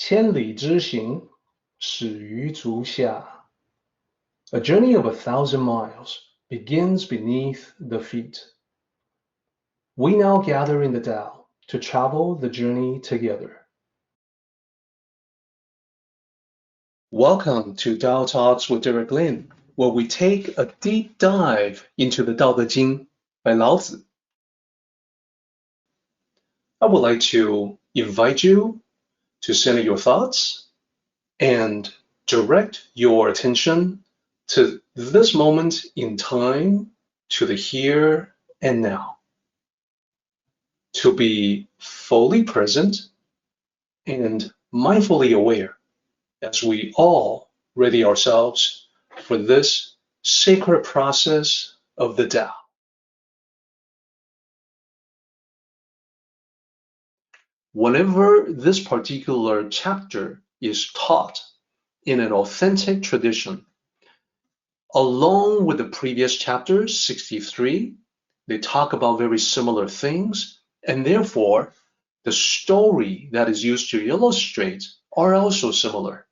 千里之行，始于足下. A journey of 1,000 miles begins beneath the feet. We now gather in the Tao to travel the journey together. Welcome to Tao Talks with Derek Lin, where we take a deep dive into the Daodejing by Lao Zi. I would like to invite you to center your thoughts and direct your attention to this moment in time, to the here and now. To be fully present and mindfully aware as we all ready ourselves for this sacred process of the Tao. Whenever this particular chapter is taught in an authentic tradition, along with the previous chapter, 63, they talk about very similar things, and therefore the story that is used to illustrate are also similar.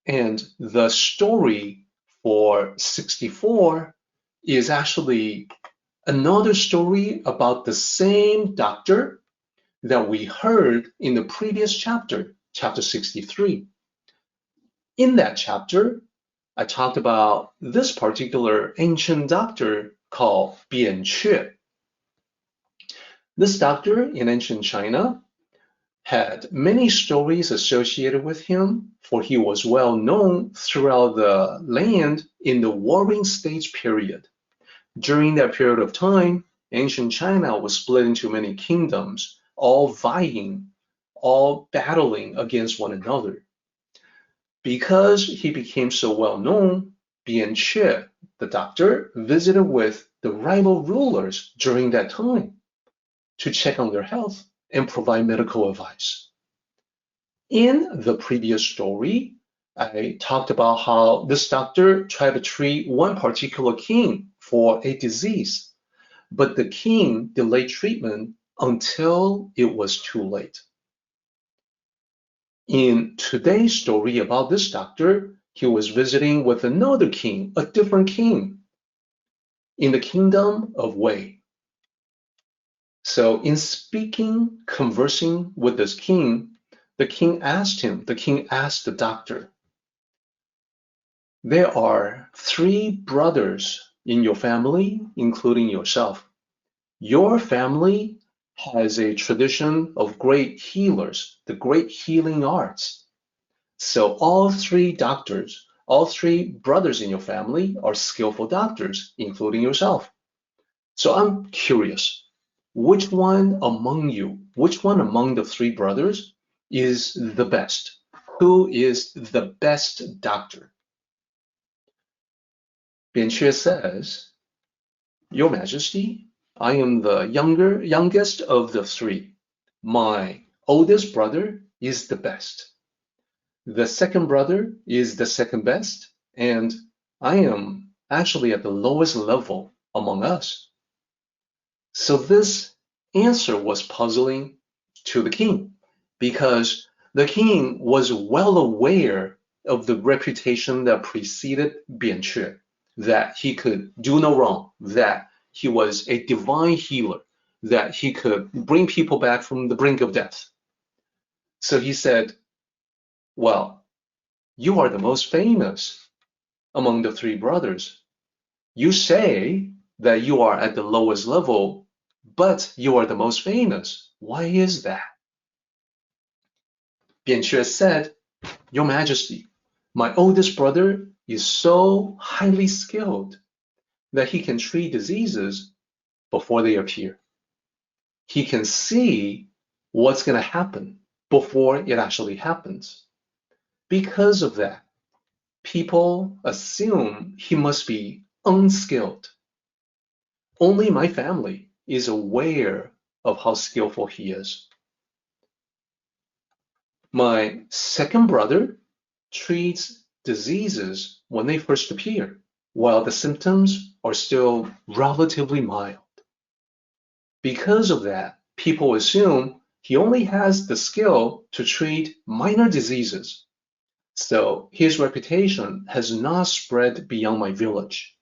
And the story for 64 is actually another story about the same doctor that we heard in the previous chapter, chapter 63. In that chapter, I talked about this particular ancient doctor called Mencius. This doctor in ancient China had many stories associated with him, for he was well known throughout the land in the Warring States period. During that period of time, ancient China was split into many kingdoms, all vying, all battling against one another. Because he became so well known, Mencius, the doctor, visited with the rival rulers during that time to check on their health and provide medical advice. In the previous story, I talked about how this doctor tried to treat one particular king for a disease, but the king delayed treatment until it was too late. In today's story about this doctor, he was visiting with another king, a different king, in the kingdom of Wei. So in speaking, conversing with this king, the king asked the doctor, there are 3 brothers in your family, including yourself. Your family has a tradition of great healers, the great healing arts. So all 3 doctors, all 3 brothers in your family are skillful doctors, including yourself. So I'm curious, which one among the 3 brothers is the best? Who is the best doctor? Mencius says, Your Majesty, I am the youngest of the 3. My oldest brother is the best. The second brother is the second best, and I am actually at the lowest level among us. So this answer was puzzling to the king, because the king was well aware of the reputation that preceded Mencius, that he could do no wrong, that he was a divine healer, that he could bring people back from the brink of death. So he said, well, you are the most famous among the 3 brothers. You say that you are at the lowest level, but you are the most famous. Why is that? Mencius said, Your Majesty, my oldest brother is so highly skilled that he can treat diseases before they appear. He can see what's going to happen before it actually happens. Because of that, people assume he must be unskilled. Only my family is aware of how skillful he is. My second brother treats diseases when they first appear, while the symptoms are still relatively mild. Because of that, people assume he only has the skill to treat minor diseases. So his reputation has not spread beyond my village.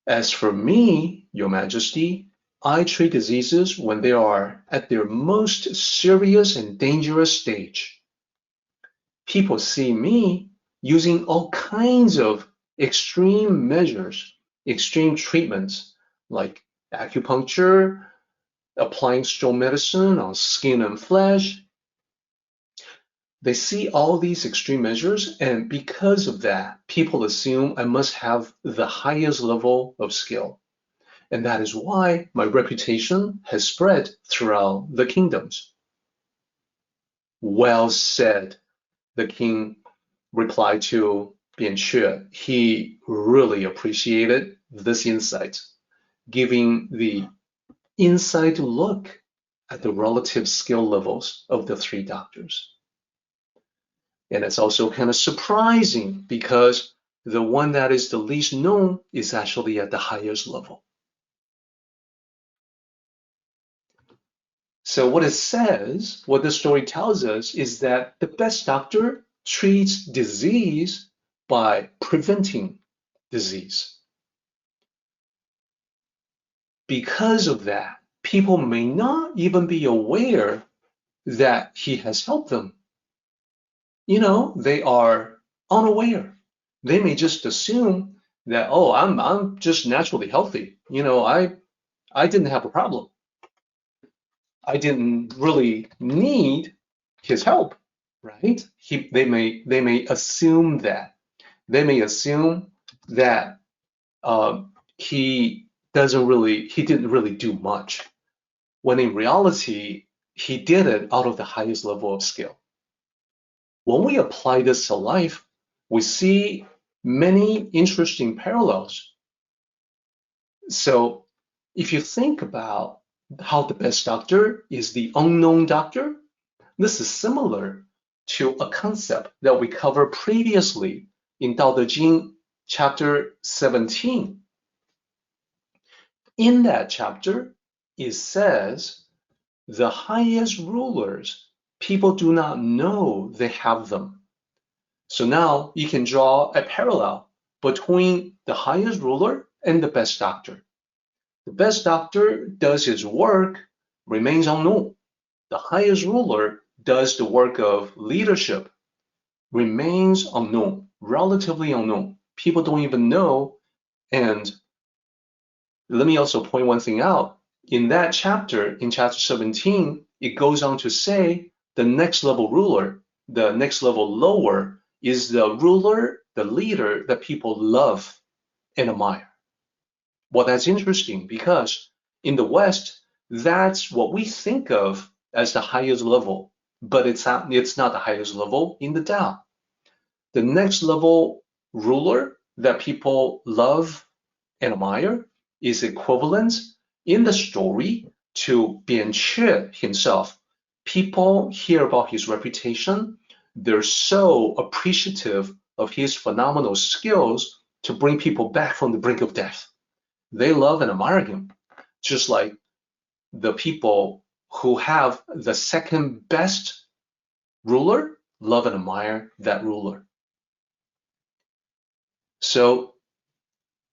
As for me, Your Majesty, I treat diseases when they are at their most serious and dangerous stage. People see me using all kinds of extreme measures, extreme treatments, like acupuncture, applying strong medicine on skin and flesh. They see all these extreme measures, and because of that, people assume I must have the highest level of skill. And that is why my reputation has spread throughout the kingdoms. Well said, the king replied to Bianque. He really appreciated this insight, giving the inside look at the relative skill levels of the three doctors. And it's also kind of surprising because the one that is the least known is actually at the highest level. So what it says, what the story tells us, is that the best doctor treats disease by preventing disease. Because of that, people may not even be aware that he has helped them. They are unaware. They may just assume that, oh, I'm just naturally healthy. I didn't have a problem. I didn't really need his help, right? They may assume that. They may assume that he didn't really do much, when in reality, he did it out of the highest level of skill. When we apply this to life, we see many interesting parallels. So if you think about how the best doctor is the unknown doctor, this is similar to a concept that we covered previously in Daodejing chapter 17. In that chapter, it says, the highest rulers, people do not know they have them. So now you can draw a parallel between the highest ruler and the best doctor. The best doctor does his work, remains unknown. The highest ruler does the work of leadership, remains unknown, relatively unknown. People don't even know. And let me also point one thing out. In that chapter, in chapter 17, it goes on to say the next level ruler, the next level lower, is the ruler, the leader that people love and admire. Well, that's interesting because in the West, that's what we think of as the highest level, but it's not the highest level in the Tao. The next level ruler that people love and admire is equivalent in the story to Bianque himself. People hear about his reputation. They're so appreciative of his phenomenal skills to bring people back from the brink of death. They love and admire him, just like the people who have the second best ruler love and admire that ruler. So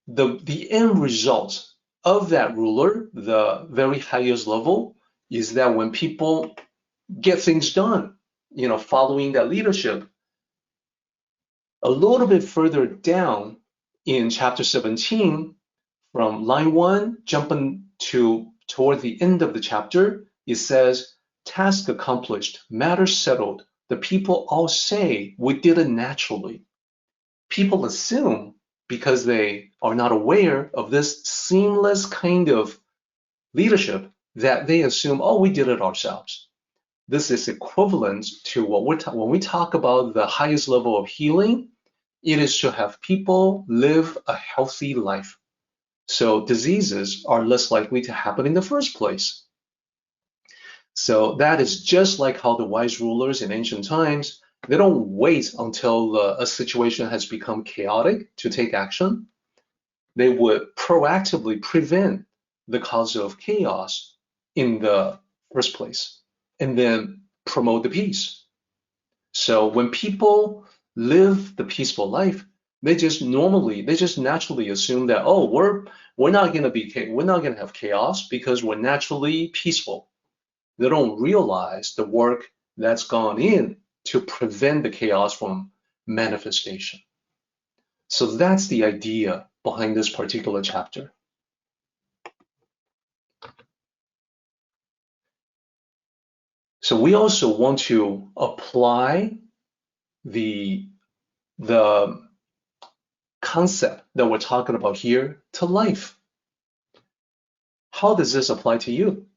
the end result of that ruler, the very highest level, is that when people get things done, following that leadership, a little bit further down in chapter 17, from line 1, jumping toward the end of the chapter, it says, task accomplished, matter settled. The people all say we did it naturally. People assume, because they are not aware of this seamless kind of leadership, that they assume, oh, we did it ourselves. This is equivalent to when we talk about the highest level of healing, it is to have people live a healthy life. So diseases are less likely to happen in the first place. So that is just like how the wise rulers in ancient times, they don't wait until a situation has become chaotic to take action. They would proactively prevent the cause of chaos in the first place, and then promote the peace. So when people live the peaceful life, they just naturally assume that, oh, we're not gonna have chaos because we're naturally peaceful. They don't realize the work that's gone in to prevent the chaos from manifestation. So that's the idea behind this particular chapter. So we also want to apply the concept that we're talking about here to life. How does this apply to you?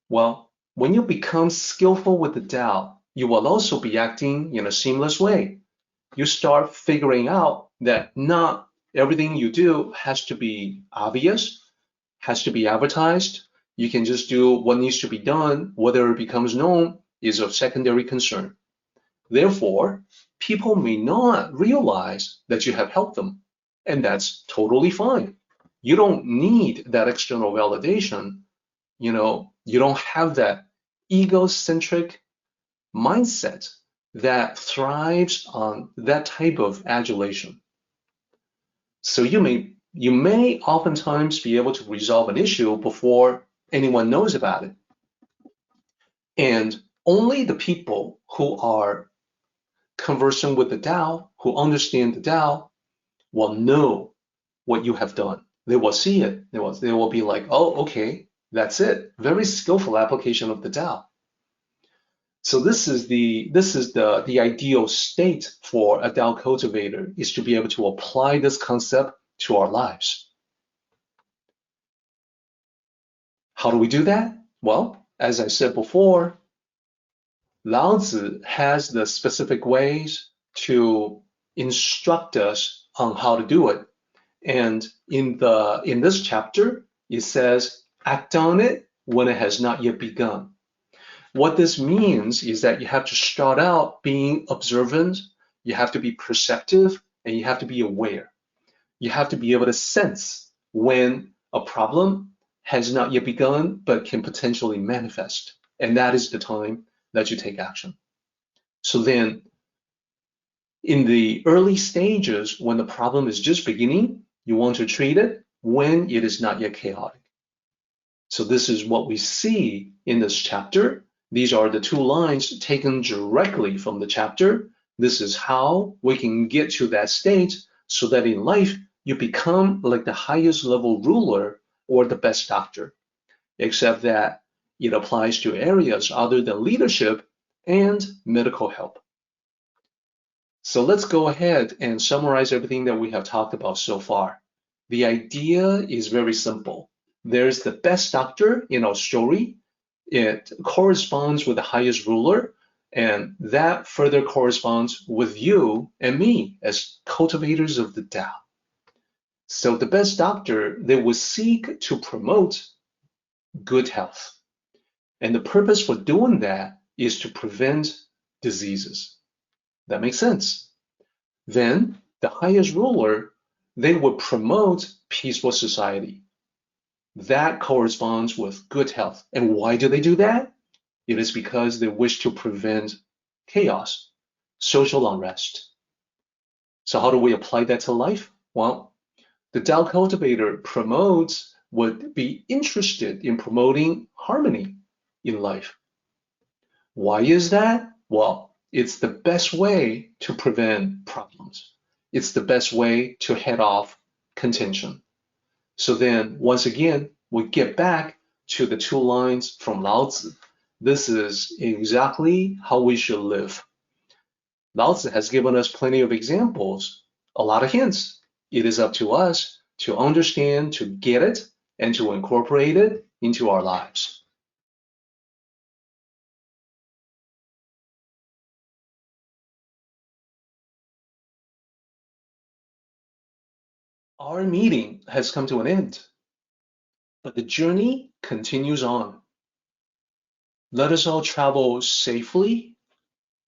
Well, when you become skillful with the Tao, you will also be acting in a seamless way. You start figuring out that not everything you do has to be obvious, has to be advertised. You can just do what needs to be done. Whether it becomes known is of secondary concern. Therefore, people may not realize that you have helped them, and that's totally fine. You don't need that external validation. You don't have that egocentric mindset that thrives on that type of adulation. So you may oftentimes be able to resolve an issue before anyone knows about it. And only the people who are conversing with the Tao, who understand the Tao, will know what you have done. They will see it. They will be like, oh, okay, that's it. Very skillful application of the Tao. So this is the ideal state for a Tao cultivator, is to be able to apply this concept to our lives. How do we do that? Well, as I said before, Lao Tzu has the specific ways to instruct us on how to do it. And in this chapter, it says, act on it when it has not yet begun. What this means is that you have to start out being observant, you have to be perceptive, and you have to be aware. You have to be able to sense when a problem has not yet begun but can potentially manifest. And that is the time that you take action. So then, in the early stages, when the problem is just beginning, you want to treat it when it is not yet chaotic. So this is what we see in this chapter. These are the two lines taken directly from the chapter. This is how we can get to that state so that in life you become like the highest level ruler or the best doctor, except that it applies to areas other than leadership and medical help. So let's go ahead and summarize everything that we have talked about so far. The idea is very simple. There's the best doctor in our story. It corresponds with the highest ruler, and that further corresponds with you and me as cultivators of the Tao. So the best doctor, they will seek to promote good health. And the purpose for doing that is to prevent diseases. That makes sense. Then the highest ruler, they will promote peaceful society. That corresponds with good health. And why do they do that? It is because they wish to prevent chaos, social unrest. So how do we apply that to life? Well, the Tao cultivator would be interested in promoting harmony in life. Why is that? Well, it's the best way to prevent problems. It's the best way to head off contention. So then, once again, we get back to the two lines from Lao Tzu. This is exactly how we should live. Lao Tzu has given us plenty of examples, a lot of hints. It is up to us to understand, to get it, and to incorporate it into our lives. Our meeting has come to an end, but the journey continues on. Let us all travel safely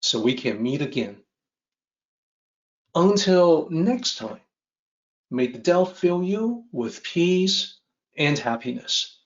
so we can meet again. Until next time, may the Tao fill you with peace and happiness.